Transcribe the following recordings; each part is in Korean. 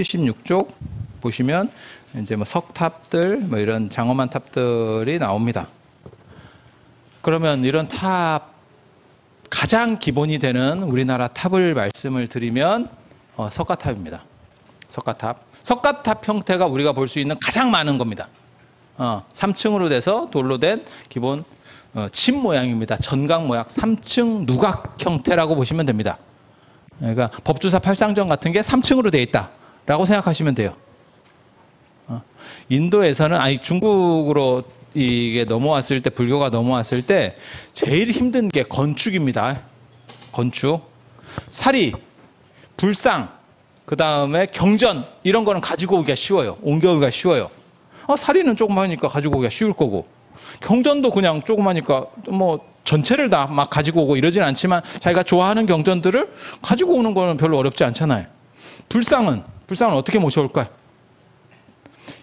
76쪽 보시면 이제 뭐 석탑들, 뭐 이런 장엄한 탑들이 나옵니다. 그러면 이런 탑 가장 기본이 되는 우리나라 탑을 말씀을 드리면 석가탑입니다. 석가탑. 석가탑 형태가 우리가 볼 수 있는 가장 많은 겁니다. 3층으로 돼서 돌로 된 기본 집 모양입니다. 전각 모양 3층 누각 형태라고 보시면 됩니다. 그러니까 법주사 팔상정 같은 게 3층으로 되어 있다라고 생각하시면 돼요. 인도에서는 중국으로 이게 넘어왔을 때, 불교가 넘어왔을 때 제일 힘든 게 건축입니다. 건축. 사리, 불상, 그 다음에 경전 이런 거는 가지고 오기가 쉬워요. 옮겨오기가 쉬워요. 사리는 조그마하니까 가지고 오기가 쉬울 거고, 경전도 그냥 조그마하니까 뭐 전체를 다 막 가지고 오고 이러진 않지만 자기가 좋아하는 경전들을 가지고 오는 거는 별로 어렵지 않잖아요. 불상은 어떻게 모셔올까요?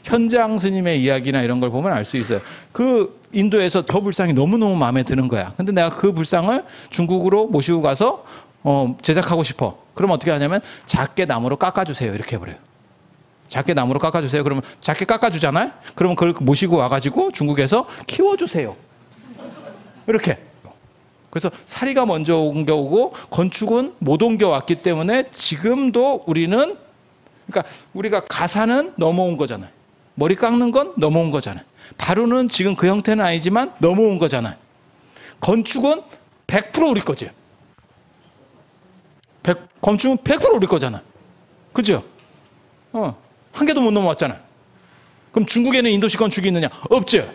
현장 스님의 이야기나 이런 걸 보면 알 수 있어요. 그 인도에서 저 불상이 너무너무 마음에 드는 거야. 근데 내가 그 불상을 중국으로 모시고 가서 제작하고 싶어. 그럼 어떻게 하냐면 작게 나무로 깎아주세요. 이렇게 해버려요. 작게 나무로 깎아주세요. 그러면 작게 깎아주잖아요. 그러면 그걸 모시고 와가지고 중국에서 키워주세요. 이렇게. 그래서 사리가 먼저 옮겨오고 건축은 못 옮겨왔기 때문에 지금도 우리는, 그러니까 우리가 가사는 넘어온 거잖아요. 머리 깎는 건 넘어온 거잖아요. 바로는 지금 그 형태는 아니지만 넘어온 거잖아요. 건축은 100% 우리 거지. 건축은 100% 우리 거잖아. 그죠? 한 개도 못 넘어왔잖아. 그럼 중국에는 인도식 건축이 있느냐? 없죠.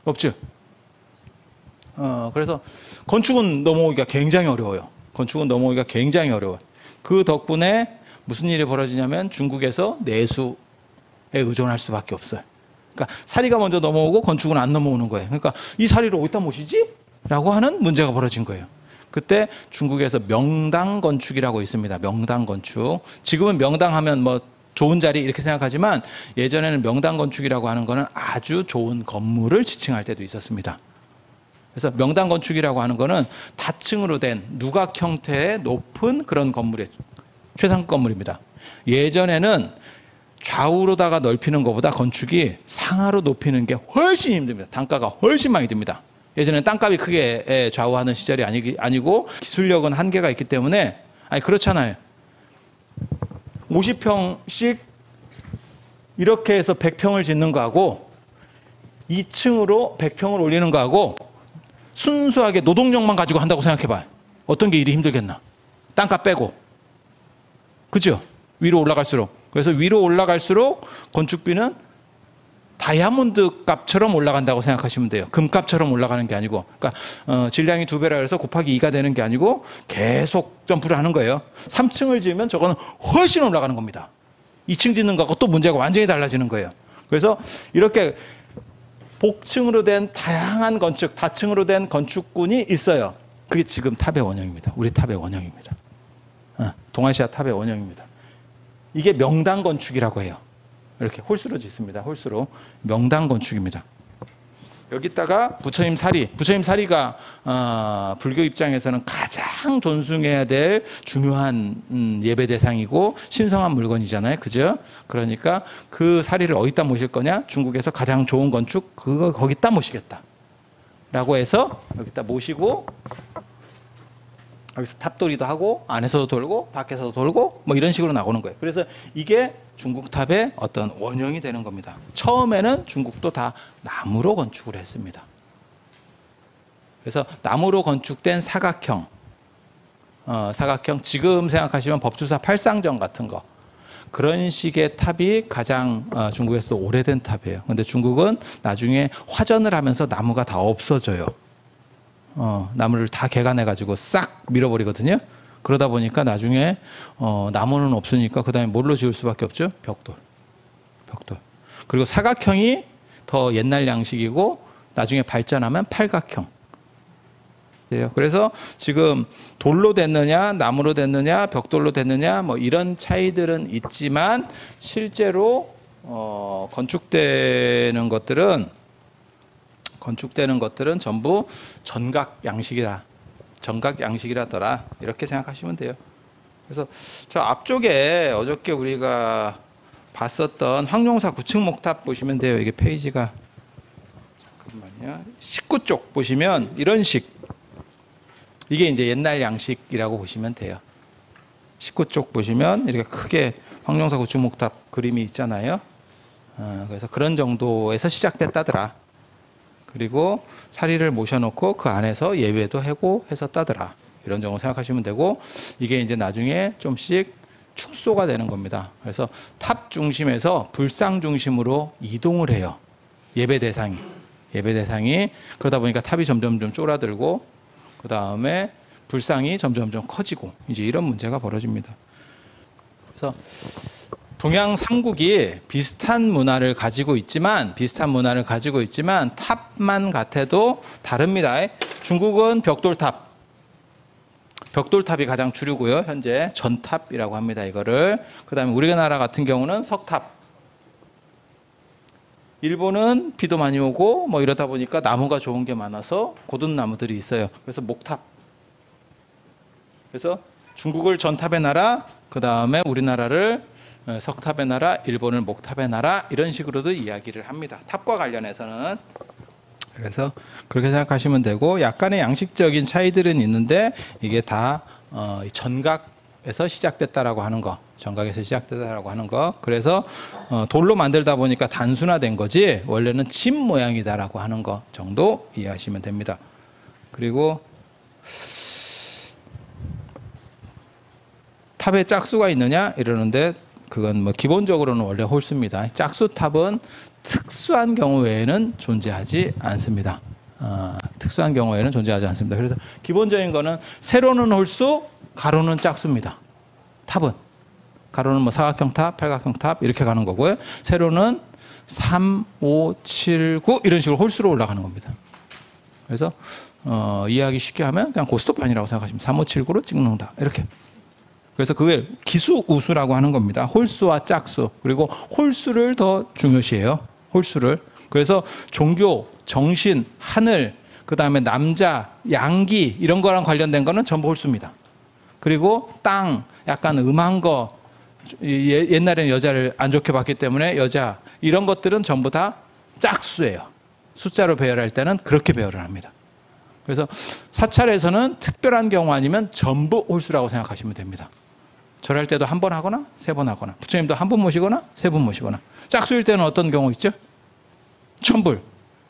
없죠. 그래서 건축은 넘어오기가 굉장히 어려워요. 건축은 넘어오기가 굉장히 어려워요. 그 덕분에 무슨 일이 벌어지냐면 중국에서 내수에 의존할 수밖에 없어요. 그러니까 사리가 먼저 넘어오고 건축은 안 넘어오는 거예요. 그러니까 이 사리를 어디다 모시지? 라고 하는 문제가 벌어진 거예요. 그때 중국에서 명당 건축이라고 있습니다. 명당 건축. 지금은 명당 하면 뭐 좋은 자리 이렇게 생각하지만 예전에는 명당 건축이라고 하는 거는 아주 좋은 건물을 지칭할 때도 있었습니다. 그래서 명당 건축이라고 하는 거는 다층으로 된 누각 형태의 높은 그런 건물의 최상급 건물입니다. 예전에는 좌우로다가 넓히는 것보다 건축이 상하로 높이는 게 훨씬 힘듭니다. 단가가 훨씬 많이 듭니다. 예전에는 땅값이 크게 좌우하는 시절이 아니고 기술력은 한계가 있기 때문에, 그렇잖아요. 50평씩 이렇게 해서 100평을 짓는 거하고 2층으로 100평을 올리는 거하고 순수하게 노동력만 가지고 한다고 생각해봐요. 어떤 게 일이 힘들겠나? 땅값 빼고. 그죠? 위로 올라갈수록. 그래서 위로 올라갈수록 건축비는 다이아몬드 값처럼 올라간다고 생각하시면 돼요. 금값처럼 올라가는 게 아니고. 그러니까 질량이 2배라 해서 곱하기 2가 되는 게 아니고 계속 점프를 하는 거예요. 3층을 지으면 저거는 훨씬 올라가는 겁니다. 2층 짓는 거하고 또 문제가 완전히 달라지는 거예요. 그래서 이렇게 복층으로 된 다양한 건축, 다층으로 된 건축군이 있어요. 그게 지금 탑의 원형입니다. 우리 탑의 원형입니다. 동아시아 탑의 원형입니다. 이게 명당 건축이라고 해요. 이렇게 홀수로 짓습니다. 홀수로. 명당 건축입니다. 여기다가 부처님 사리. 부처님 사리가 불교 입장에서는 가장 존중해야 될 중요한 예배 대상이고 신성한 물건이잖아요. 그죠? 그러니까 그 사리를 어디다 모실 거냐? 중국에서 가장 좋은 건축 그거 거기다 모시겠다. 라고 해서 여기다 모시고 여기서 탑돌이도 하고 안에서도 돌고 밖에서도 돌고 뭐 이런 식으로 나오는 거예요. 그래서 이게 중국 탑의 어떤 원형이 되는 겁니다. 처음에는 중국도 다 나무로 건축을 했습니다. 그래서 나무로 건축된 사각형, 사각형 지금 생각하시면 법주사 팔상정 같은 거 그런 식의 탑이 가장 중국에서도 오래된 탑이에요. 근데 중국은 나중에 화전을 하면서 나무가 다 없어져요. 나무를 다 개간해가지고 싹 밀어버리거든요. 그러다 보니까 나중에 나무는 없으니까 그 다음에 뭘로 지을 수밖에 없죠? 벽돌. 그리고 사각형이 더 옛날 양식이고 나중에 발전하면 팔각형. 그래서 지금 돌로 됐느냐 나무로 됐느냐 벽돌로 됐느냐 뭐 이런 차이들은 있지만 실제로 건축되는 것들은 전부 전각 양식이라더라 이렇게 생각하시면 돼요. 그래서 저 앞쪽에 어저께 우리가 봤었던 황룡사 9층 목탑 보시면 돼요. 이게 페이지가 잠깐만요. 19쪽 보시면 이런 식. 이게 이제 옛날 양식이라고 보시면 돼요. 19쪽 보시면 이렇게 크게 황룡사 9층 목탑 그림이 있잖아요. 그래서 그런 정도에서 시작됐다더라. 그리고 사리를 모셔놓고 그 안에서 예배도 하고 했었다더라. 이런 정도 생각하시면 되고, 이게 이제 나중에 좀씩 축소가 되는 겁니다. 그래서 탑 중심에서 불상 중심으로 이동을 해요. 예배 대상이. 그러다 보니까 탑이 점점 좀 쫄아들고, 그 다음에 불상이 점점 커지고, 이제 이런 문제가 벌어집니다. 그래서 동양 삼국이 비슷한 문화를 가지고 있지만 탑만 같아도 다릅니다. 중국은 벽돌탑이 가장 주류고요. 현재 전탑이라고 합니다. 이거를. 그다음에 우리나라 같은 경우는 석탑. 일본은 비도 많이 오고 뭐 이러다 보니까 나무가 좋은 게 많아서 고든 나무들이 있어요. 그래서 목탑. 그래서 중국을 전탑의 나라, 그다음에 우리나라를 석탑의 나라, 일본을 목탑의 나라, 이런 식으로도 이야기를 합니다. 탑과 관련해서는. 그래서 그렇게 생각하시면 되고, 약간의 양식적인 차이들은 있는데 이게 다 전각에서 시작됐다라고 하는 거. 그래서 돌로 만들다 보니까 단순화된 거지 원래는 집 모양이다라고 하는 거 정도 이해하시면 됩니다. 그리고 탑에 짝수가 있느냐 이러는데, 그건 뭐 기본적으로는 원래 홀수입니다. 짝수탑은 특수한 경우 외에는 존재하지 않습니다. 그래서 기본적인 거는 세로는 홀수, 가로는 짝수입니다. 탑은 가로는 뭐 사각형 탑, 팔각형 탑 이렇게 가는 거고요. 세로는 3, 5, 7, 9 이런 식으로 홀수로 올라가는 겁니다. 그래서 이해하기 쉽게 하면 그냥 고스톱판이라고 생각하시면 3, 5, 7, 9로 찍는다 이렇게. 그래서 그게 기수우수라고 하는 겁니다. 홀수와 짝수. 그리고 홀수를 더 중요시해요. 홀수를. 그래서 종교, 정신, 하늘, 그 다음에 남자, 양기 이런 거랑 관련된 거는 전부 홀수입니다. 그리고 땅, 약간 음한 거, 옛날에는 여자를 안 좋게 봤기 때문에 여자, 이런 것들은 전부 다 짝수예요. 숫자로 배열할 때는 그렇게 배열을 합니다. 그래서 사찰에서는 특별한 경우 아니면 전부 홀수라고 생각하시면 됩니다. 절할 때도 한 번 하거나 세 번 하거나, 부처님도 한 번 모시거나 세 번 모시거나. 짝수일 때는 어떤 경우 있죠? 1000불,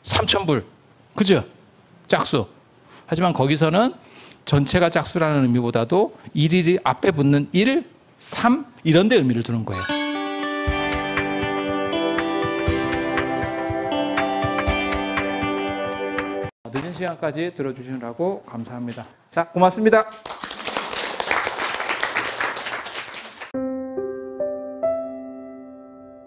3000불, 그죠? 짝수. 하지만 거기서는 전체가 짝수라는 의미보다도 일일이 앞에 붙는 1, 3 이런 데 의미를 두는 거예요. 늦은 시간까지 들어주시느라고 감사합니다. 자, 고맙습니다.